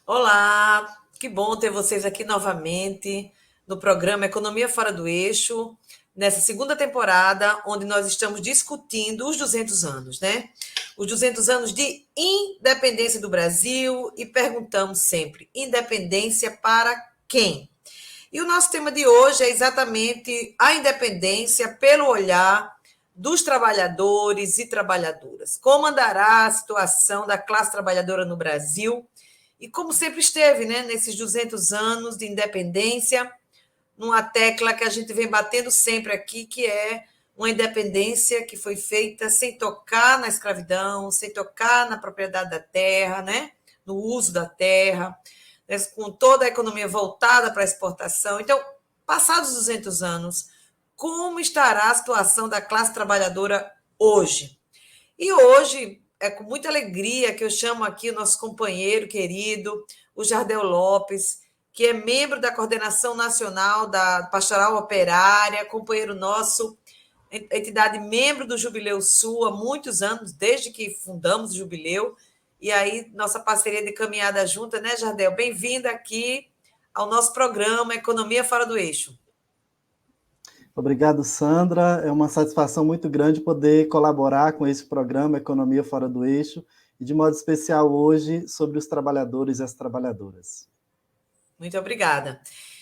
Olá, que bom ter vocês aqui novamente no programa Economia Fora do Eixo, nessa segunda temporada, onde nós estamos discutindo os 200 anos, né? Os 200 anos de independência do Brasil e perguntamos sempre: independência para quem? E o nosso tema de hoje é exatamente a independência pelo olhar dos trabalhadores e trabalhadoras. Como andará a situação da classe trabalhadora no Brasil? E como sempre esteve, né, nesses 200 anos de independência, numa tecla que a gente vem batendo sempre aqui, que é uma independência que foi feita sem tocar na escravidão, sem tocar na propriedade da terra, né, no uso da terra, né, com toda a economia voltada para a exportação. Então, passados 200 anos, como estará a situação da classe trabalhadora hoje? E hoje é com muita alegria que eu chamo aqui o nosso companheiro querido, o Jardel Lopes, que é membro da Coordenação Nacional da Pastoral Operária, companheiro nosso, entidade membro do Jubileu Sul há muitos anos, desde que fundamos o Jubileu, e aí nossa parceria de caminhada junta, né, Jardel? Bem-vindo aqui ao nosso programa Economia Fora do Eixo. Obrigado, Sandra. É uma satisfação muito grande poder colaborar com esse programa Economia Fora do Eixo, e de modo especial hoje sobre os trabalhadores e as trabalhadoras. Muito obrigada.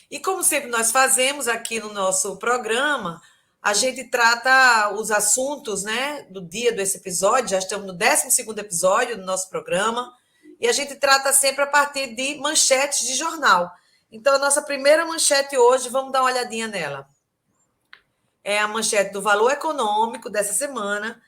E como sempre nós fazemos aqui no nosso programa, a gente trata os assuntos, né, do dia desse episódio, já estamos no 12º episódio do nosso programa, e a gente trata sempre a partir de manchetes de jornal. Então, a nossa primeira manchete hoje, vamos dar uma olhadinha nela. É a manchete do Valor Econômico dessa semana.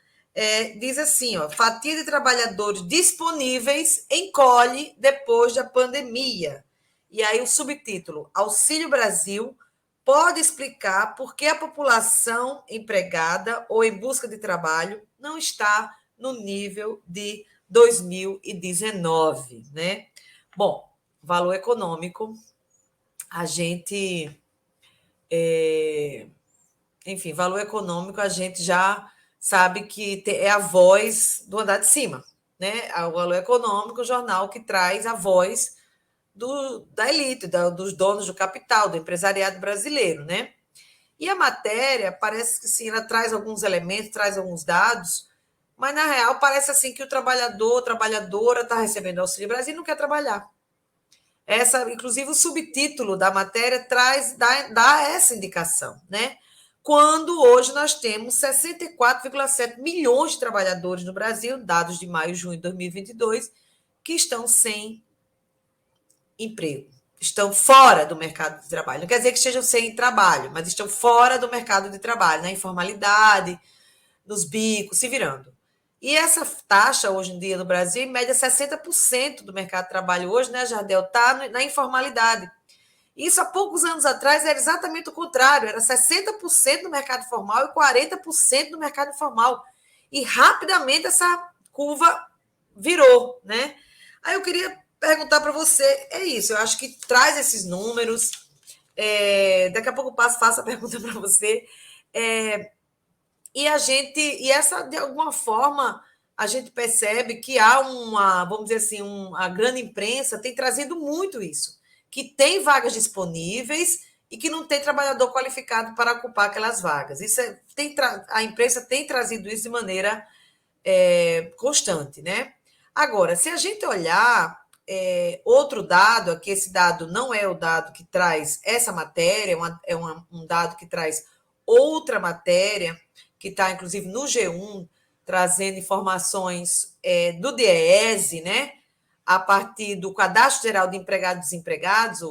Diz assim, ó, fatia de trabalhadores disponíveis encolhe depois da pandemia. E aí o subtítulo, Auxílio Brasil pode explicar por que a população empregada ou em busca de trabalho não está no nível de 2019, né? Bom, valor econômico, a gente... enfim, valor econômico, a gente já sabe que é a voz do andar de cima, né? O Valor Econômico, o jornal que traz a voz da elite, dos donos do capital, do empresariado brasileiro, né? E a matéria parece que sim, ela traz alguns elementos, traz alguns dados, mas na real parece assim que o trabalhador, a trabalhadora está recebendo Auxílio Brasil e não quer trabalhar. Inclusive, o subtítulo da matéria dá essa indicação, né? Quando hoje nós temos 64,7 milhões de trabalhadores no Brasil, dados de maio e junho de 2022, que estão sem emprego, estão fora do mercado de trabalho. Não quer dizer que estejam sem trabalho, mas estão fora do mercado de trabalho, na informalidade, nos bicos, se virando. E essa taxa, hoje em dia, no Brasil, em média, 60% do mercado de trabalho hoje, né, Jardel, está na informalidade. Isso há poucos anos atrás era exatamente o contrário, era 60% do mercado formal e 40% do mercado informal. E rapidamente essa curva virou, né? Aí eu queria perguntar para você, é isso, eu acho que traz esses números, daqui a pouco eu faço a pergunta para você, e essa, de alguma forma, a gente percebe que há vamos dizer assim, a grande imprensa tem trazido muito isso, que tem vagas disponíveis e que não tem trabalhador qualificado para ocupar aquelas vagas. A imprensa tem trazido isso de maneira constante, né? Agora, se a gente olhar outro dado, aqui esse dado não é o dado que traz essa matéria, um dado que traz outra matéria, que está, inclusive, no G1, trazendo informações do DIEESE, né? A partir do Cadastro Geral de Empregados e Desempregados,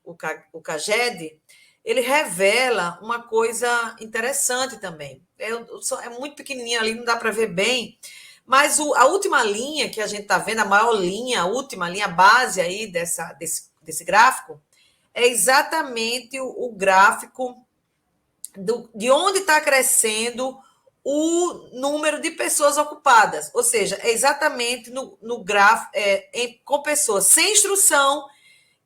o CAGED, ele revela uma coisa interessante também. É muito pequenininho ali, não dá para ver bem, mas a última linha que a gente está vendo, a maior linha, a última linha base aí desse gráfico, é exatamente o gráfico de onde está crescendo o número de pessoas ocupadas. Ou seja, é exatamente no gráfico, com pessoas sem instrução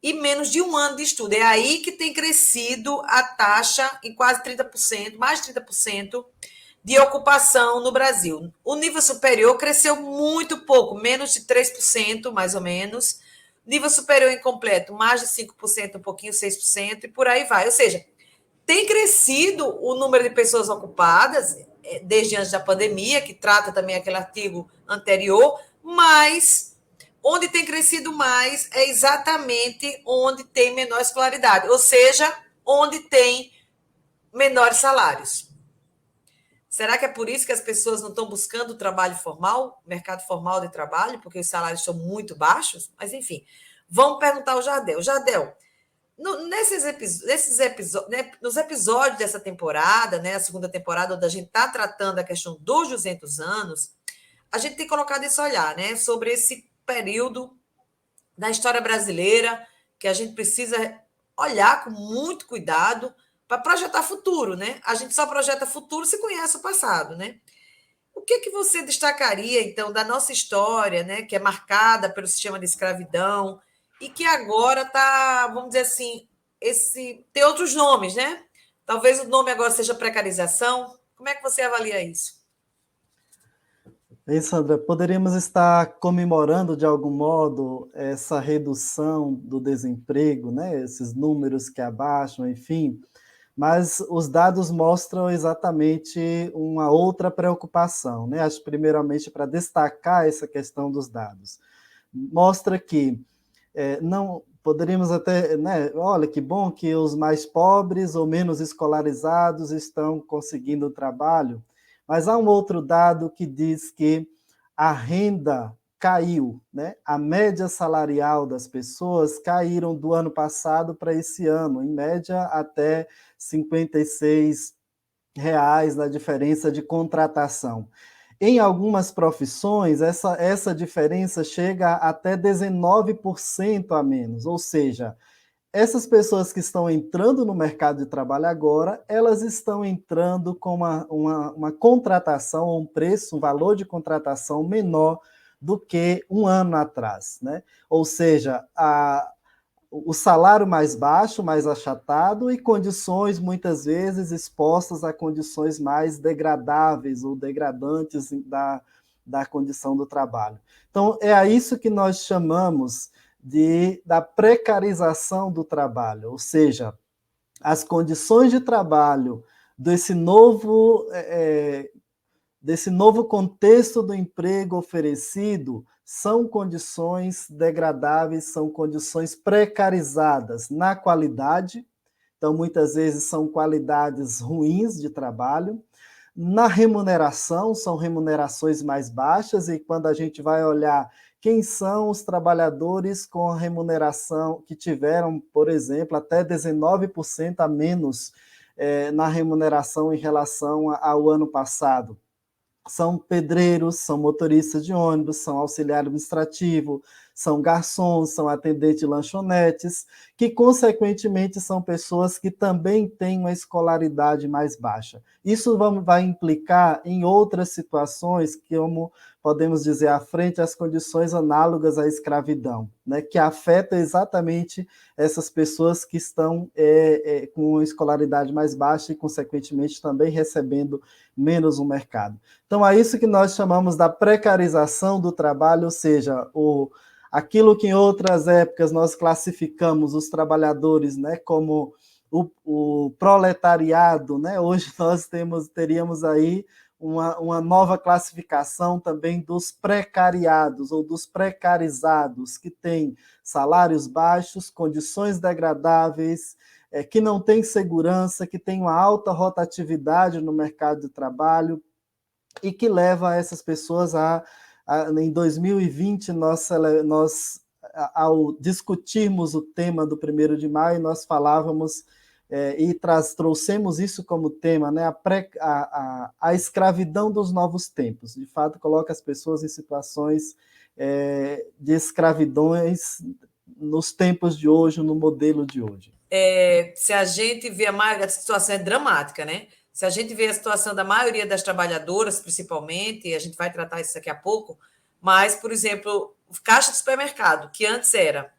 e menos de um ano de estudo. É aí que tem crescido a taxa em quase 30%, mais de 30% de ocupação no Brasil. O nível superior cresceu muito pouco, menos de 3%, mais ou menos, nível superior incompleto, mais de 5%, um pouquinho, 6%, e por aí vai. Ou seja, tem crescido o número de pessoas ocupadas desde antes da pandemia, que trata também aquele artigo anterior, mas onde tem crescido mais é exatamente onde tem menor escolaridade, ou seja, onde tem menores salários. Será que é por isso que as pessoas não estão buscando trabalho formal, mercado formal de trabalho, porque os salários são muito baixos? Mas, enfim, vamos perguntar ao Jardel. Jardel, nos episódios dessa temporada, né, a segunda temporada, onde a gente está tratando a questão dos 200 anos, a gente tem colocado esse olhar, né, sobre esse período da história brasileira que a gente precisa olhar com muito cuidado para projetar futuro, né? A gente só projeta futuro se conhece o passado, né? O que você destacaria, então, da nossa história, né, que é marcada pelo sistema de escravidão e que agora está, vamos dizer assim, tem outros nomes, né? Talvez o nome agora seja precarização. Como é que você avalia isso? Bem, Sandra, poderíamos estar comemorando de algum modo essa redução do desemprego, né? Esses números que abaixam, enfim, mas os dados mostram exatamente uma outra preocupação, né? Acho primeiramente para destacar essa questão dos dados. Mostra que não poderíamos até, né? Olha que bom que os mais pobres ou menos escolarizados estão conseguindo trabalho, mas há um outro dado que diz que a renda caiu, né? A média salarial das pessoas caíram do ano passado para esse ano, em média até R$ 56 na diferença de contratação. Em algumas profissões, essa diferença chega a até 19% a menos, ou seja, essas pessoas que estão entrando no mercado de trabalho agora, elas estão entrando com uma contratação, um preço, um valor de contratação menor do que um ano atrás, né? Ou seja, o salário mais baixo, mais achatado e condições muitas vezes expostas a condições mais degradáveis ou degradantes da condição do trabalho. Então, é a isso que nós chamamos da precarização do trabalho, ou seja, as condições de trabalho desse novo contexto do emprego oferecido são condições degradáveis, são condições precarizadas na qualidade, então muitas vezes são qualidades ruins de trabalho, na remuneração, são remunerações mais baixas, e quando a gente vai olhar quem são os trabalhadores com a remuneração que tiveram, por exemplo, até 19% a menos na remuneração em relação ao ano passado. São pedreiros, são motoristas de ônibus, são auxiliar administrativo, são garçons, são atendentes de lanchonetes, que, consequentemente, são pessoas que também têm uma escolaridade mais baixa. Isso vai implicar em outras situações, como podemos dizer à frente, as condições análogas à escravidão, né, que afetam exatamente essas pessoas que estão com escolaridade mais baixa e, consequentemente, também recebendo menos no mercado. Então, é isso que nós chamamos da precarização do trabalho, ou seja, aquilo que em outras épocas nós classificamos os trabalhadores, né, como o proletariado, né? Hoje nós teríamos aí uma nova classificação também dos precariados ou dos precarizados, que têm salários baixos, condições degradáveis, que não têm segurança, que têm uma alta rotatividade no mercado de trabalho e que leva essas pessoas em 2020, ao discutirmos o tema do 1º de maio, nós falávamos e trouxemos isso como tema, né, a escravidão dos novos tempos. De fato, coloca as pessoas em situações de escravidões nos tempos de hoje, no modelo de hoje. Se a gente vê a situação é dramática, né? Se a gente vê a situação da maioria das trabalhadoras, principalmente, e a gente vai tratar isso daqui a pouco, mas, por exemplo, caixa de supermercado, que antes era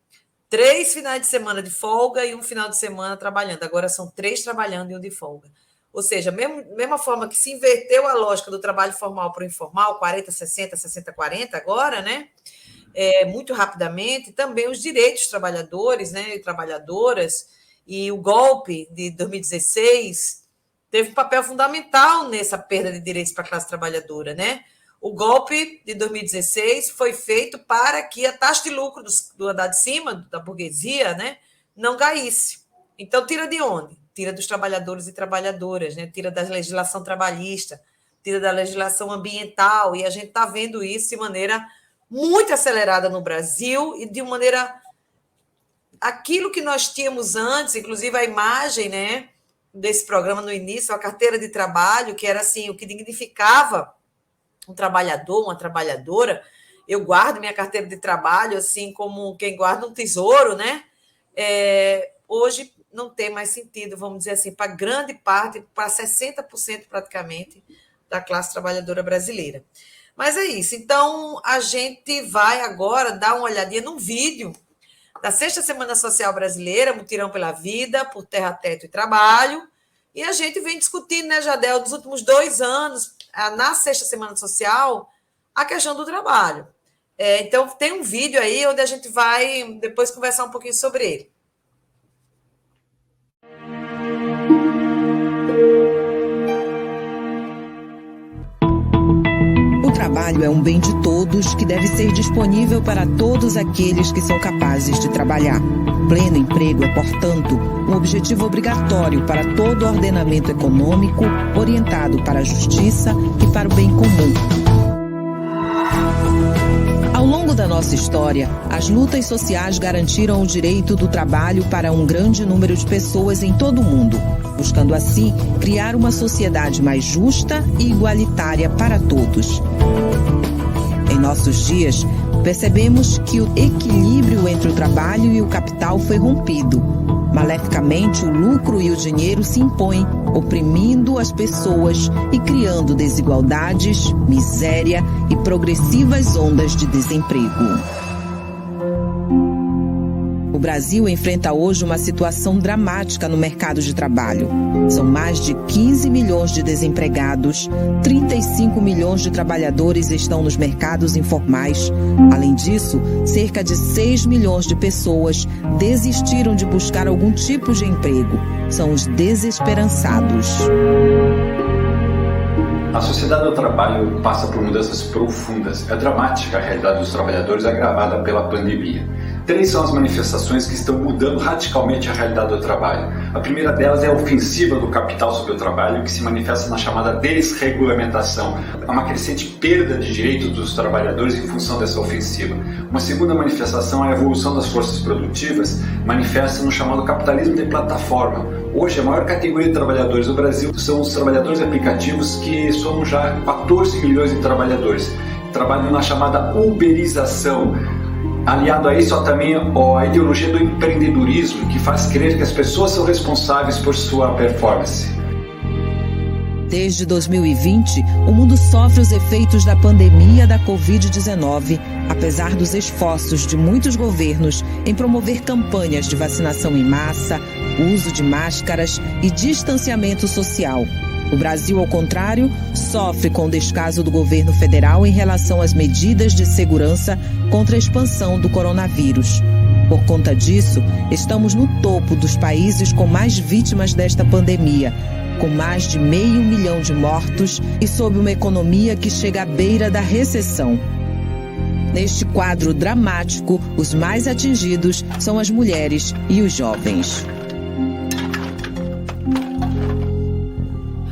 3 finais de semana de folga e um final de semana trabalhando. Agora são 3 trabalhando e 1 de folga. Ou seja, mesma forma que se inverteu a lógica do trabalho formal para o informal, 40, 60, 60, 40 agora, né? muito rapidamente também os direitos dos trabalhadores, né, e trabalhadoras, e o golpe de 2016 teve um papel fundamental nessa perda de direitos para a classe trabalhadora, né? O golpe de 2016 foi feito para que a taxa de lucro do andar de cima, da burguesia, né, não caísse. Então, tira de onde? Tira dos trabalhadores e trabalhadoras, né? Tira da legislação trabalhista, tira da legislação ambiental, e a gente está vendo isso de maneira muito acelerada no Brasil e de maneira... Aquilo que nós tínhamos antes, inclusive a imagem, né, desse programa no início, a carteira de trabalho, que era assim, o que dignificava um trabalhador, uma trabalhadora. Eu guardo minha carteira de trabalho assim como quem guarda um tesouro, né? Hoje não tem mais sentido, vamos dizer assim, para grande parte, para 60% praticamente da classe trabalhadora brasileira. Mas é isso. Então, a gente vai agora dar uma olhadinha num vídeo da 6ª Semana Social Brasileira, Mutirão pela Vida, por Terra, Teto e Trabalho, e a gente vem discutindo, né, Jadel, nos últimos 2 anos, na 6ª Semana Social, a questão do trabalho. Então, tem um vídeo aí onde a gente vai depois conversar um pouquinho sobre ele. O trabalho é um bem de todos que deve ser disponível para todos aqueles que são capazes de trabalhar. Pleno emprego é, portanto, um objetivo obrigatório para todo o ordenamento econômico orientado para a justiça e para o bem comum. Ao longo da nossa história, as lutas sociais garantiram o direito do trabalho para um grande número de pessoas em todo o mundo, buscando assim criar uma sociedade mais justa e igualitária para todos. Em nossos dias, percebemos que o equilíbrio entre o trabalho e o capital foi rompido. Maleficamente, o lucro e o dinheiro se impõem, oprimindo as pessoas e criando desigualdades, miséria e progressivas ondas de desemprego. O Brasil enfrenta hoje uma situação dramática no mercado de trabalho. São mais de 15 milhões de desempregados, 35 milhões de trabalhadores estão nos mercados informais. Além disso, cerca de 6 milhões de pessoas desistiram de buscar algum tipo de emprego. São os desesperançados. A sociedade do trabalho passa por mudanças profundas. É dramática a realidade dos trabalhadores agravada pela pandemia. 3 são as manifestações que estão mudando radicalmente a realidade do trabalho. A primeira delas é a ofensiva do capital sobre o trabalho, que se manifesta na chamada desregulamentação. Há uma crescente perda de direitos dos trabalhadores em função dessa ofensiva. Uma segunda manifestação é a evolução das forças produtivas, manifesta no chamado capitalismo de plataforma. Hoje, a maior categoria de trabalhadores do Brasil são os trabalhadores aplicativos, que somam já 14 milhões de trabalhadores. Trabalham na chamada uberização. Aliado a isso, há também a ideologia do empreendedorismo, que faz crer que as pessoas são responsáveis por sua performance. Desde 2020, o mundo sofre os efeitos da pandemia da Covid-19, apesar dos esforços de muitos governos em promover campanhas de vacinação em massa, uso de máscaras e distanciamento social. O Brasil, ao contrário, sofre com o descaso do governo federal em relação às medidas de segurança contra a expansão do coronavírus. Por conta disso, estamos no topo dos países com mais vítimas desta pandemia, com mais de 500 mil de mortos e sob uma economia que chega à beira da recessão. Neste quadro dramático, os mais atingidos são as mulheres e os jovens.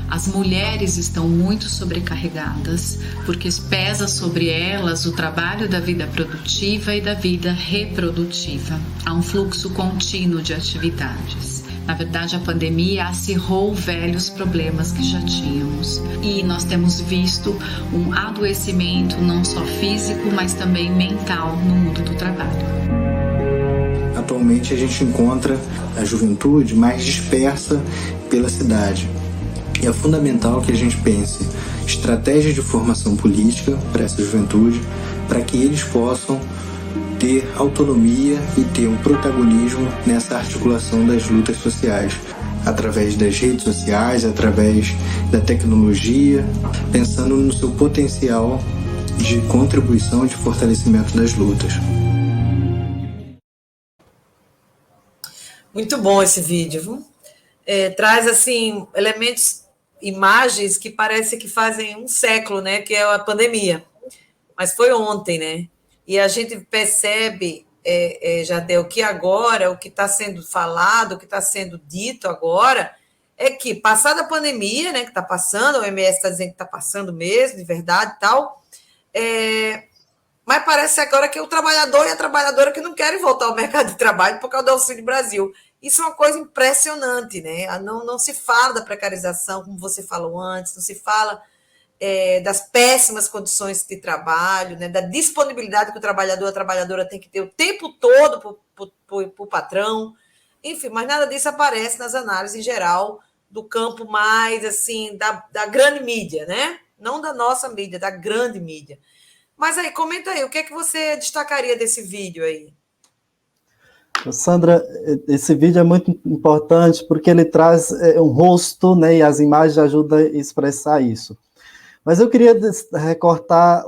As mulheres estão muito sobrecarregadas porque pesa sobre elas o trabalho da vida produtiva e da vida reprodutiva. Há um fluxo contínuo de atividades. Na verdade, a pandemia acirrou velhos problemas que já tínhamos. E nós temos visto um adoecimento não só físico, mas também mental no mundo do trabalho. Atualmente a gente encontra a juventude mais dispersa pela cidade. E é fundamental que a gente pense estratégias de formação política para essa juventude, para que eles possam ter autonomia e ter um protagonismo nessa articulação das lutas sociais, através das redes sociais, através da tecnologia, pensando no seu potencial de contribuição e de fortalecimento das lutas. Muito bom esse vídeo, viu? Traz assim elementos, imagens que parece que fazem um século, né? Que é a pandemia, mas foi ontem, né? E a gente percebe, Jadel, que agora o que está sendo falado, o que está sendo dito agora é que, passada a pandemia, né? Que está passando, a OMS está dizendo que está passando mesmo, de verdade e tal, mas parece agora que o trabalhador e a trabalhadora que não querem voltar ao mercado de trabalho por causa do Auxílio Brasil. Isso é uma coisa impressionante, né? Não se fala da precarização, como você falou antes, não se fala das péssimas condições de trabalho, né? Da disponibilidade que o trabalhador, a trabalhadora tem que ter o tempo todo para o patrão. Enfim, mas nada disso aparece nas análises em geral do campo mais, assim, da grande mídia, né? Não da nossa mídia, da grande mídia. Mas aí, comenta aí, o que é que você destacaria desse vídeo aí? Sandra, esse vídeo é muito importante porque ele traz um rosto, né, e as imagens ajudam a expressar isso. Mas eu queria recortar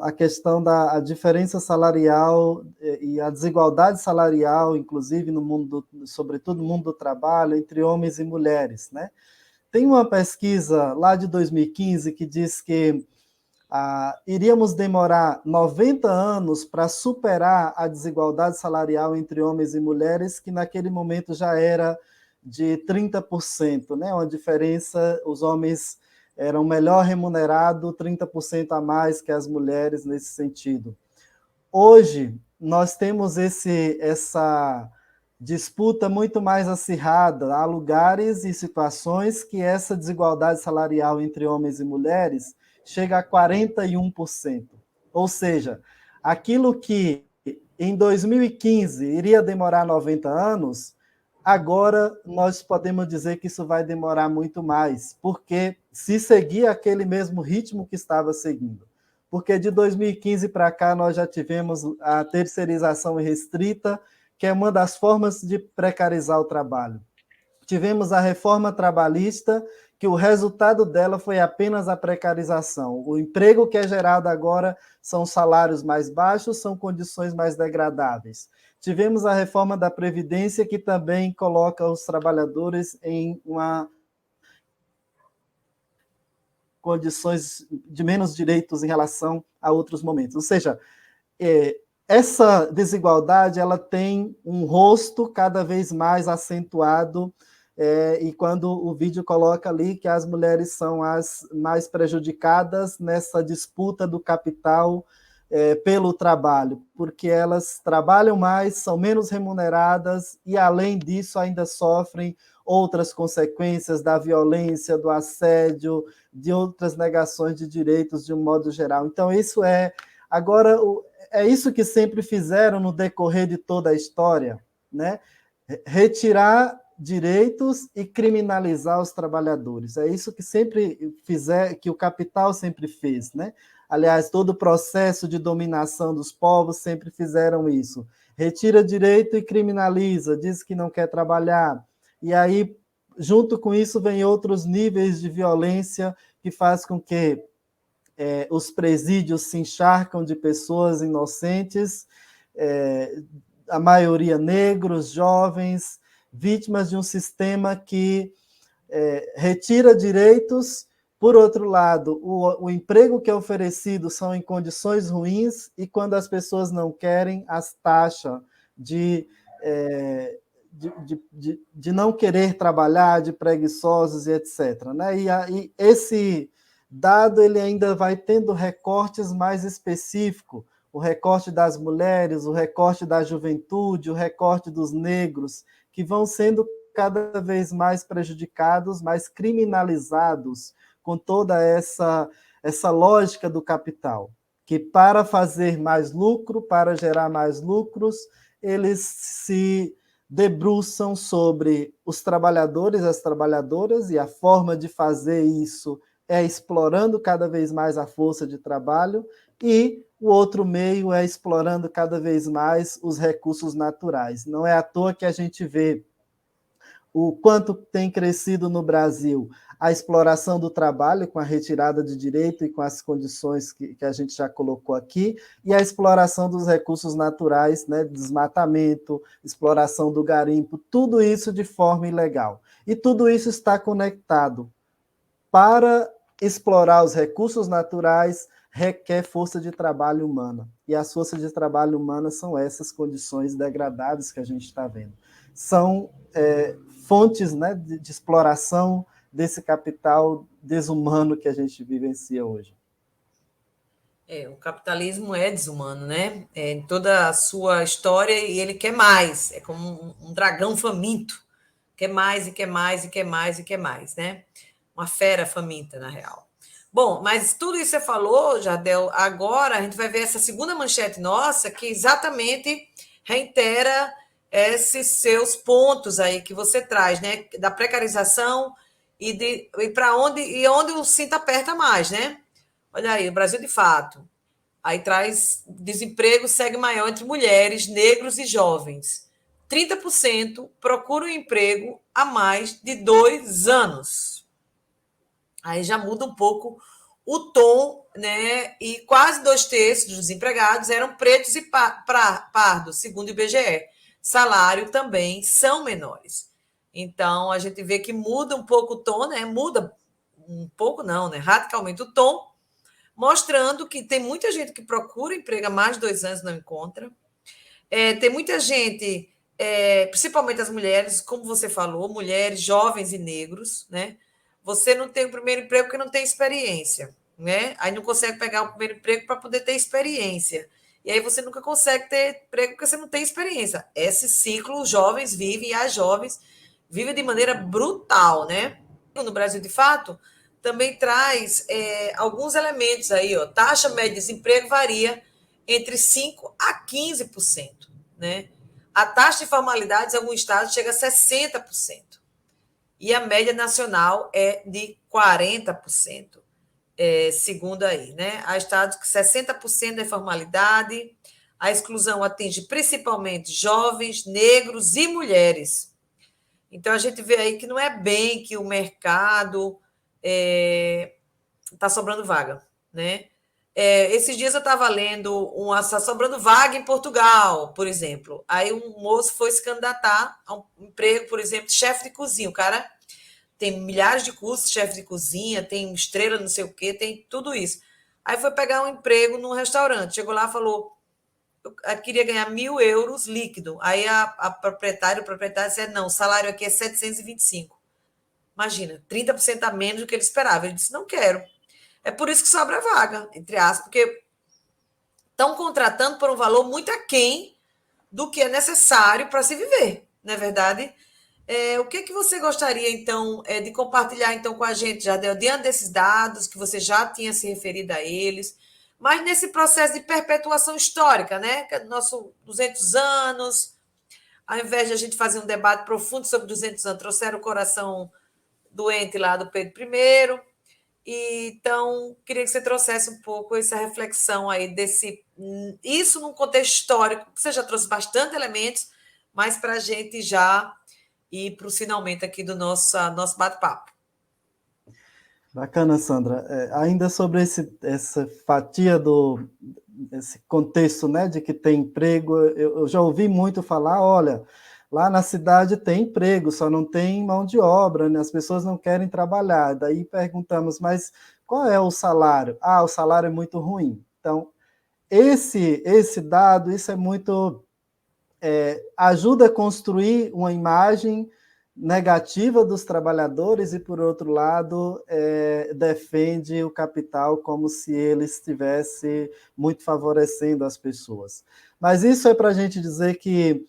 a questão da diferença salarial e a desigualdade salarial, inclusive no mundo, sobretudo no mundo do trabalho, entre homens e mulheres, né? Tem uma pesquisa lá de 2015 que diz que iríamos demorar 90 anos para superar a desigualdade salarial entre homens e mulheres, que naquele momento já era de 30%, né? Uma diferença, os homens eram melhor remunerados, 30% a mais que as mulheres nesse sentido. Hoje, nós temos essa disputa muito mais acirrada. Há lugares e situações que essa desigualdade salarial entre homens e mulheres chega a 41%. Ou seja, aquilo que em 2015 iria demorar 90 anos, agora nós podemos dizer que isso vai demorar muito mais, porque se seguir aquele mesmo ritmo que estava seguindo. Porque de 2015 para cá nós já tivemos a terceirização restrita, que é uma das formas de precarizar o trabalho. Tivemos a reforma trabalhista, que o resultado dela foi apenas a precarização. O emprego que é gerado agora são salários mais baixos, são condições mais degradáveis. Tivemos a reforma da Previdência, que também coloca os trabalhadores em condições de menos direitos em relação a outros momentos. Ou seja, essa desigualdade ela tem um rosto cada vez mais acentuado, e quando o vídeo coloca ali que as mulheres são as mais prejudicadas nessa disputa do capital pelo trabalho, porque elas trabalham mais, são menos remuneradas e, além disso, ainda sofrem outras consequências da violência, do assédio, de outras negações de direitos de um modo geral. Então, isso agora, é isso que sempre fizeram no decorrer de toda a história, né? Retirar direitos e criminalizar os trabalhadores. É isso que que o capital sempre fez, né? Aliás, todo o processo de dominação dos povos sempre fizeram isso. Retira direito e criminaliza, diz que não quer trabalhar. E aí, junto com isso, vem outros níveis de violência que faz com que os presídios se encharcam de pessoas inocentes, a maioria negros, jovens, vítimas de um sistema que retira direitos. Por outro lado, o emprego que é oferecido são em condições ruins, e quando as pessoas não querem, as taxas de não querer trabalhar, de preguiçosos e etc. Né? E esse dado ele ainda vai tendo recortes mais específicos, o recorte das mulheres, o recorte da juventude, o recorte dos negros, que vão sendo cada vez mais prejudicados, mais criminalizados, com toda essa lógica do capital, que para fazer mais lucro, para gerar mais lucros, eles se debruçam sobre os trabalhadores, as trabalhadoras, e a forma de fazer isso é explorando cada vez mais a força de trabalho, e o outro meio é explorando cada vez mais os recursos naturais. Não é à toa que a gente vê o quanto tem crescido no Brasil a exploração do trabalho, com a retirada de direito e com as condições que a gente já colocou aqui, e a exploração dos recursos naturais, né, desmatamento, exploração do garimpo, tudo isso de forma ilegal. E tudo isso está conectado. Para explorar os recursos naturais, requer força de trabalho humana. E as forças de trabalho humana são essas condições degradáveis que a gente está vendo. São fontes, né, de exploração desse capital desumano que a gente vivencia hoje. O capitalismo é desumano, né? Em toda a sua história, e ele quer mais. É como um dragão faminto. Quer mais, e quer mais, e quer mais, e quer mais, né? Uma fera faminta, na real. Bom, mas tudo isso você falou, Jardel, agora a gente vai ver essa segunda manchete nossa, que exatamente reitera esses seus pontos aí que você traz, né? Da precarização e para onde o cinto aperta mais, né? Olha aí, o Brasil de fato. Aí traz desemprego segue maior entre mulheres, negros e jovens. 30% procuram emprego há mais de 2 anos. Aí já muda um pouco o tom, né? E quase 2/3 dos desempregados eram pretos e pardos, segundo o IBGE. Salário também são menores. Então, a gente vê que muda um pouco o tom, né? Muda um pouco, não, né? Radicalmente o tom, mostrando que tem muita gente que procura emprego há mais de 2 anos e não encontra. Tem muita gente, principalmente as mulheres, como você falou, mulheres, jovens e negros, né? Você não tem o primeiro emprego porque não tem experiência, né? Aí não consegue pegar o primeiro emprego para poder ter experiência. E aí você nunca consegue ter emprego porque você não tem experiência. Esse ciclo os jovens vivem e as jovens vivem de maneira brutal, né? No Brasil, de fato, também traz alguns elementos aí, ó. Taxa média de desemprego varia entre 5% a 15%, né? A taxa de formalidades em alguns estados chega a 60%. E a média nacional é de 40%, segundo aí, né? Há estados que 60% da informalidade, a exclusão atinge principalmente jovens, negros e mulheres. Então, a gente vê aí que não é bem que o mercado está sobrando vaga, né? Esses dias eu estava lendo está sobrando vaga em Portugal, por exemplo. Aí um moço foi se candidatar a um emprego, por exemplo, de chefe de cozinha. O cara tem milhares de cursos, chefe de cozinha, tem estrela não sei o quê, tem tudo isso. Aí foi pegar um emprego num restaurante. Chegou lá e falou, eu queria ganhar 1.000 euros líquido. Aí o proprietário disse, não, o salário aqui é 725. Imagina, 30% a menos do que ele esperava. Ele disse, não quero. É por isso que sobra vaga, entre aspas, porque estão contratando por um valor muito aquém do que é necessário para se viver, não é verdade? O que você gostaria, então, de compartilhar então, com a gente, Jardel, diante desses dados que você já tinha se referido a eles, mas nesse processo de perpetuação histórica, né? Que é do nosso 200 anos, ao invés de a gente fazer um debate profundo sobre 200 anos, trouxeram o coração doente lá do Pedro I. Então, queria que você trouxesse um pouco essa reflexão aí isso num contexto histórico. Você já trouxe bastante elementos, mas para a gente já ir para o finalmente aqui do nosso bate-papo. Bacana, Sandra. Ainda sobre essa fatia esse contexto, né, de que tem emprego, eu já ouvi muito falar, olha, lá na cidade tem emprego, só não tem mão de obra, né? As pessoas não querem trabalhar. Daí perguntamos, mas qual é o salário? O salário é muito ruim. Então, esse dado, isso é muito... ajuda a construir uma imagem negativa dos trabalhadores e, por outro lado, defende o capital como se ele estivesse muito favorecendo as pessoas. Mas isso é para a gente dizer que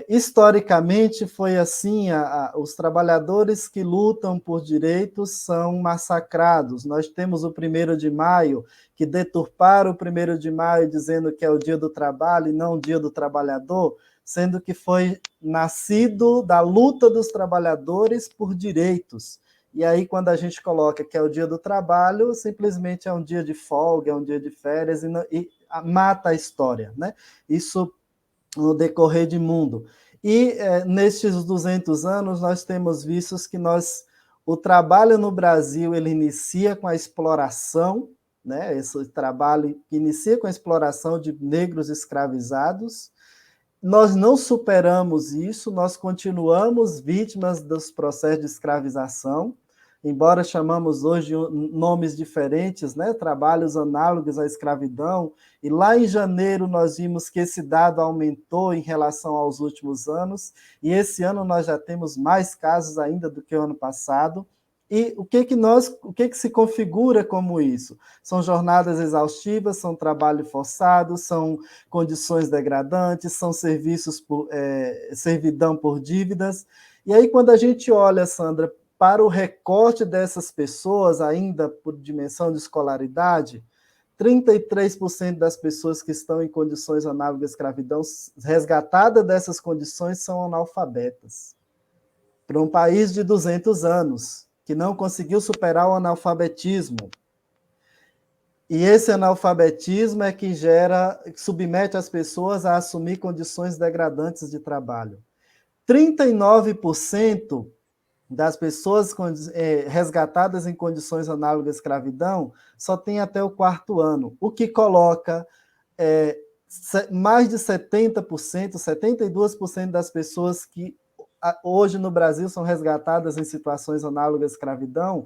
historicamente foi assim, os trabalhadores que lutam por direitos são massacrados. Nós temos o 1º de maio, que deturparam o 1º de maio dizendo que é o dia do trabalho e não o dia do trabalhador, sendo que foi nascido da luta dos trabalhadores por direitos. E aí, quando a gente coloca que é o dia do trabalho, simplesmente é um dia de folga, é um dia de férias, e mata a história, né? Isso no decorrer de mundo. E nestes 200 anos, nós temos visto que o trabalho no Brasil ele inicia com a exploração, né? Esse trabalho inicia com a exploração de negros escravizados. Nós não superamos isso, nós continuamos vítimas dos processos de escravização, embora chamamos hoje nomes diferentes, né? Trabalhos análogos à escravidão, e lá em janeiro nós vimos que esse dado aumentou em relação aos últimos anos, e esse ano nós já temos mais casos ainda do que o ano passado. E o que se configura como isso? São jornadas exaustivas, são trabalho forçado, são condições degradantes, são servidão por dívidas. E aí, quando a gente olha, Sandra, para o recorte dessas pessoas, ainda por dimensão de escolaridade, 33% das pessoas que estão em condições análogas à escravidão, resgatadas dessas condições, são analfabetas. Para um país de 200 anos, que não conseguiu superar o analfabetismo. E esse analfabetismo é que submete as pessoas a assumir condições degradantes de trabalho. 39% das pessoas resgatadas em condições análogas à escravidão só tem até o 4º ano, o que coloca mais de 70%, 72% das pessoas que hoje no Brasil são resgatadas em situações análogas à escravidão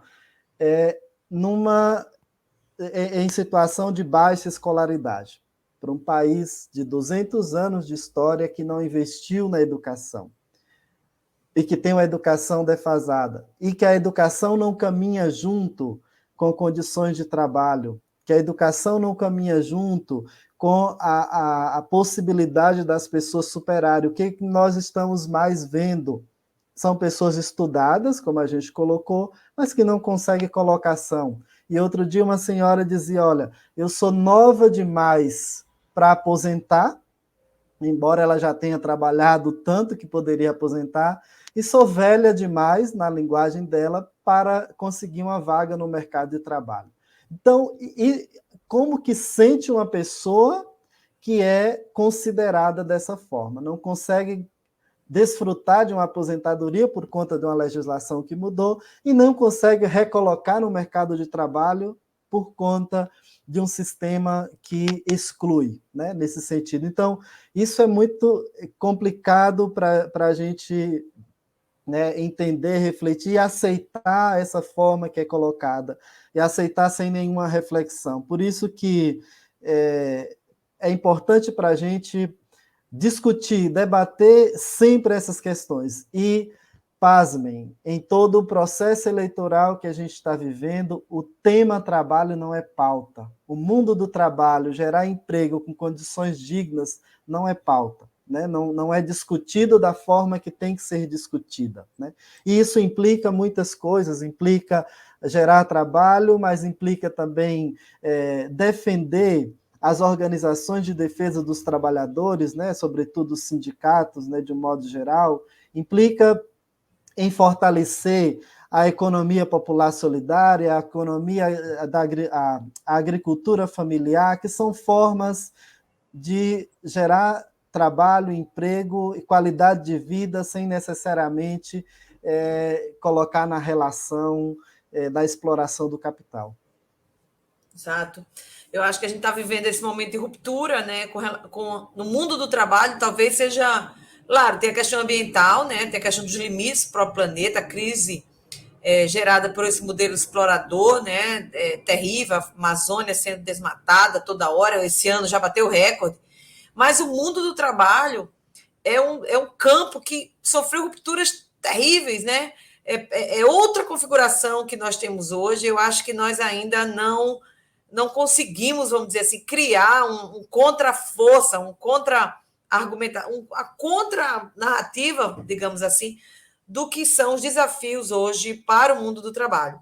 em situação de baixa escolaridade, para um país de 200 anos de história que não investiu na educação e que tem uma educação defasada, e que a educação não caminha junto com condições de trabalho, que a educação não caminha junto com a possibilidade das pessoas superarem. O que nós estamos mais vendo? São pessoas estudadas, como a gente colocou, mas que não conseguem colocação. E outro dia uma senhora dizia, olha, eu sou nova demais para aposentar, embora ela já tenha trabalhado tanto que poderia aposentar, e sou velha demais, na linguagem dela, para conseguir uma vaga no mercado de trabalho. Então, como que sente uma pessoa que é considerada dessa forma? Não consegue desfrutar de uma aposentadoria por conta de uma legislação que mudou e não consegue recolocar no mercado de trabalho por conta de um sistema que exclui, né, nesse sentido. Então, isso é muito complicado para a gente, né, entender, refletir e aceitar essa forma que é colocada, e aceitar sem nenhuma reflexão. Por isso que é importante para a gente discutir, debater sempre essas questões. E, pasmem, em todo o processo eleitoral que a gente está vivendo, o tema trabalho não é pauta. O mundo do trabalho, gerar emprego com condições dignas, não é pauta. Né? Não é discutido da forma que tem que ser discutida. Né? E isso implica muitas coisas, implica gerar trabalho, mas implica também defender as organizações de defesa dos trabalhadores, né? Sobretudo os sindicatos, né? De um modo geral, implica em fortalecer a economia popular solidária, a economia a agricultura familiar, que são formas de gerar trabalho, emprego e qualidade de vida sem necessariamente colocar na relação da exploração do capital. Exato. Eu acho que a gente está vivendo esse momento de ruptura, né, no mundo do trabalho. Talvez seja, claro, tem a questão ambiental, né, tem a questão dos limites para o planeta, a crise gerada por esse modelo explorador, né, terrível, a Amazônia sendo desmatada toda hora, esse ano já bateu recorde. Mas o mundo do trabalho é um campo que sofreu rupturas terríveis, né? É outra configuração que nós temos hoje. Eu acho que nós ainda não conseguimos, vamos dizer assim, criar um contra-força, um contra-argumentação, a contra-narrativa, digamos assim, do que são os desafios hoje para o mundo do trabalho.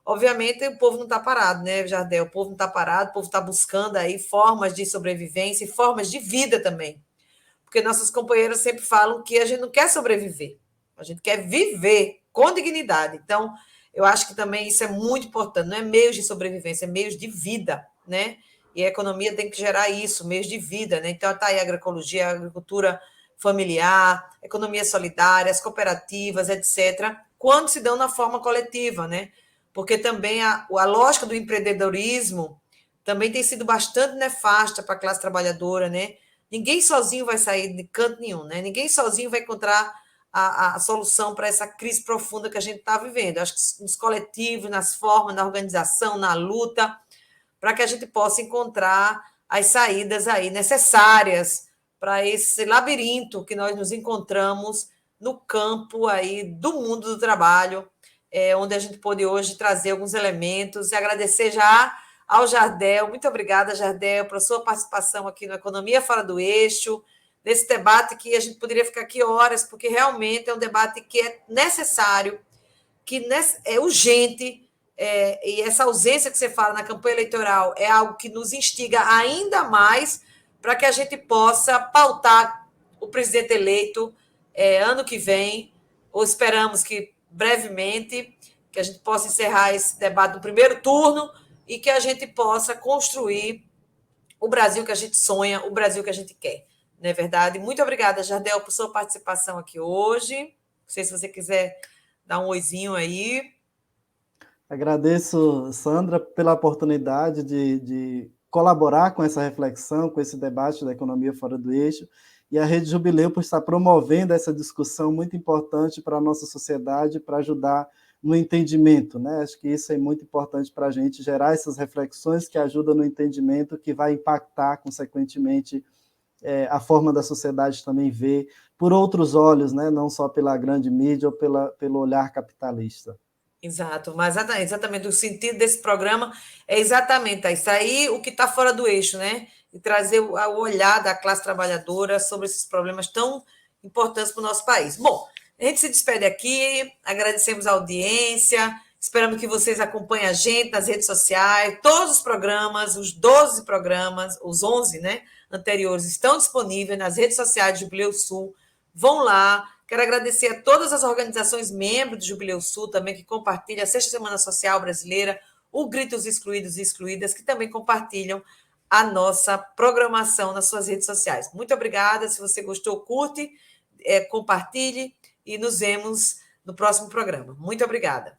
Obviamente, o povo não está parado, né, Jardel? O povo não está parado, o povo está buscando aí formas de sobrevivência e formas de vida também. Porque nossos companheiros sempre falam que a gente não quer sobreviver, a gente quer viver com dignidade. Então, eu acho que também isso é muito importante, não é meios de sobrevivência, é meios de vida, né? E a economia tem que gerar isso, meios de vida, né? Então, está aí a agroecologia, a agricultura familiar, economia solidária, as cooperativas, etc., quando se dão na forma coletiva, né? Porque também a lógica do empreendedorismo também tem sido bastante nefasta para a classe trabalhadora, né? Ninguém sozinho vai sair de canto nenhum, né? Ninguém sozinho vai encontrar a solução para essa crise profunda que a gente está vivendo. Acho que nos coletivos, nas formas, na organização, na luta, para que a gente possa encontrar as saídas aí necessárias para esse labirinto que nós nos encontramos no campo aí do mundo do trabalho, onde a gente pôde hoje trazer alguns elementos e agradecer já ao Jardel. Muito obrigada, Jardel, pela sua participação aqui no Economia Fora do Eixo, nesse debate que a gente poderia ficar aqui horas, porque realmente é um debate que é necessário, que é urgente, e essa ausência que você fala na campanha eleitoral é algo que nos instiga ainda mais para que a gente possa pautar o presidente eleito ano que vem, ou esperamos que brevemente, que a gente possa encerrar esse debate no primeiro turno e que a gente possa construir o Brasil que a gente sonha, o Brasil que a gente quer. Não é verdade? Muito obrigada, Jardel, por sua participação aqui hoje. Não sei se você quiser dar um oizinho aí. Agradeço, Sandra, pela oportunidade de colaborar com essa reflexão, com esse debate da economia fora do eixo, e a Rede Jubileu por estar promovendo essa discussão muito importante para a nossa sociedade, para ajudar no entendimento, né? Acho que isso é muito importante para a gente gerar essas reflexões que ajudam no entendimento, que vai impactar, consequentemente, a forma da sociedade também ver por outros olhos, né? Não só pela grande mídia ou pelo olhar capitalista. Exato, mas exatamente o sentido desse programa é exatamente isso aí, o que está fora do eixo, né? E trazer o olhar da classe trabalhadora sobre esses problemas tão importantes para o nosso país. Bom, a gente se despede aqui, agradecemos a audiência, esperamos que vocês acompanhem a gente nas redes sociais, todos os programas, os 12 programas, os 11, né, anteriores, estão disponíveis nas redes sociais do Jubileu Sul, vão lá. Quero agradecer a todas as organizações membros do Jubileu Sul também, que compartilham a Sexta Semana Social Brasileira, o Grito dos Excluídos e Excluídas, que também compartilham a nossa programação nas suas redes sociais. Muito obrigada. Se você gostou, curte, compartilhe e nos vemos no próximo programa. Muito obrigada.